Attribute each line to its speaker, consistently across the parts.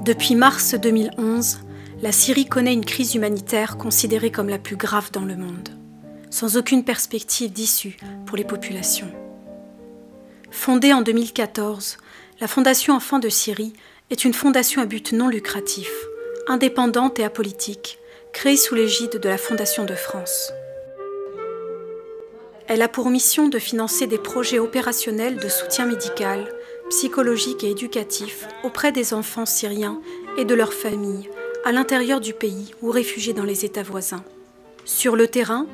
Speaker 1: Depuis mars 2011, la Syrie connaît une crise humanitaire considérée comme la plus grave dans le monde, sans aucune perspective d'issue pour les populations. Fondée en 2014, la Fondation Enfants de Syrie est une fondation à but non lucratif, indépendante et apolitique, créée sous l'égide de la Fondation de France. Elle a pour mission de financer des projets opérationnels de soutien médical, psychologique et éducatif auprès des enfants syriens et de leurs familles, à l'intérieur du pays ou réfugiés dans les États voisins. Sur le terrain,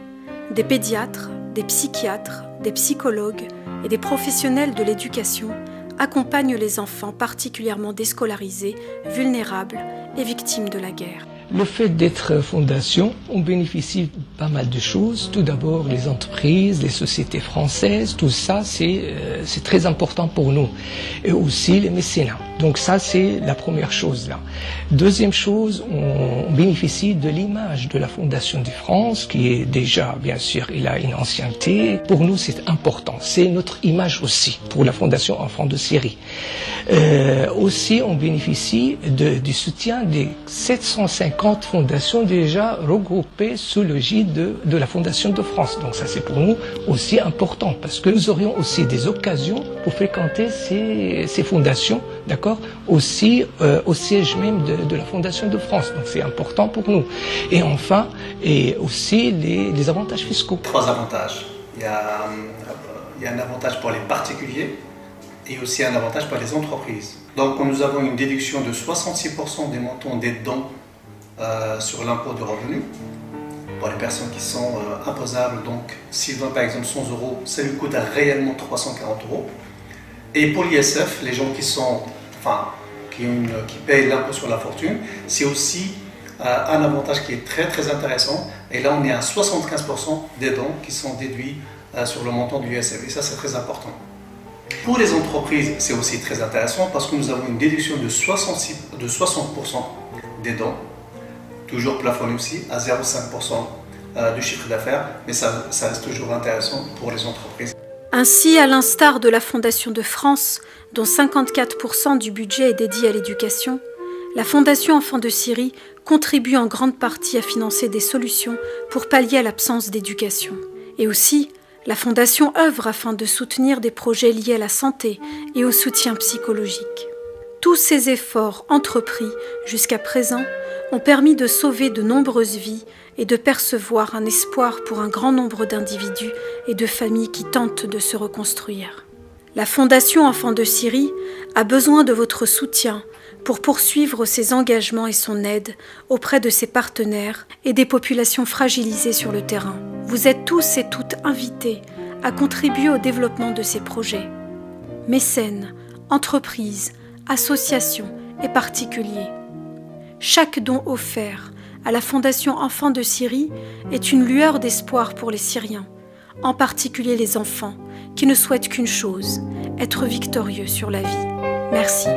Speaker 1: des pédiatres, des psychiatres, des psychologues et des professionnels de l'éducation accompagnent les enfants particulièrement déscolarisés, vulnérables et victimes de la guerre.
Speaker 2: Le fait d'être fondation, on bénéficie de pas mal de choses. Tout d'abord, les entreprises, les sociétés françaises, tout ça, c'est très important pour nous. Et aussi les mécénats. Donc ça, c'est la première chose là. Deuxième chose, on bénéficie de l'image de la Fondation de France, qui est déjà, bien sûr, il a une ancienneté. Pour nous, c'est important. C'est notre image aussi pour la Fondation Enfants de Syrie. Aussi, on bénéficie du soutien des 750 fondations déjà regroupées sous l'égide de la Fondation de France. Donc ça, c'est pour nous aussi important, parce que nous aurions aussi des occasions pour fréquenter ces fondations, d'accord, aussi au siège même de la Fondation de France. Donc c'est important pour nous. Et enfin, et aussi les avantages fiscaux.
Speaker 3: Trois avantages. Il y a un avantage pour les particuliers et aussi un avantage pour les entreprises. Donc nous avons une déduction de 66% des montants des dons sur l'impôt du revenu pour les personnes qui sont imposables. Donc s'ils donnent par exemple 100 €, ça lui coûte réellement 340 €. Et pour l'ISF, les gens qui payent l'impôt sur la fortune, c'est aussi un avantage qui est très intéressant. Et là on est à 75% des dons qui sont déduits sur le montant du ISF. Et ça, c'est très important. Pour les entreprises, c'est aussi très intéressant parce que nous avons une déduction de 60% des dons, toujours plafonné aussi à 0,5% du chiffre d'affaires, mais ça reste toujours intéressant pour les entreprises.
Speaker 1: Ainsi, à l'instar de la Fondation de France, dont 54% du budget est dédié à l'éducation, la Fondation Enfants de Syrie contribue en grande partie à financer des solutions pour pallier à l'absence d'éducation. Et aussi, la Fondation œuvre afin de soutenir des projets liés à la santé et au soutien psychologique. Tous ces efforts entrepris jusqu'à présent ont permis de sauver de nombreuses vies et de percevoir un espoir pour un grand nombre d'individus et de familles qui tentent de se reconstruire. La Fondation Enfants de Syrie a besoin de votre soutien pour poursuivre ses engagements et son aide auprès de ses partenaires et des populations fragilisées sur le terrain. Vous êtes tous et toutes invités à contribuer au développement de ces projets. Mécènes, entreprises, associations et particuliers. Chaque don offert à la Fondation Enfants de Syrie est une lueur d'espoir pour les Syriens, en particulier les enfants, qui ne souhaitent qu'une chose, être victorieux sur la vie. Merci.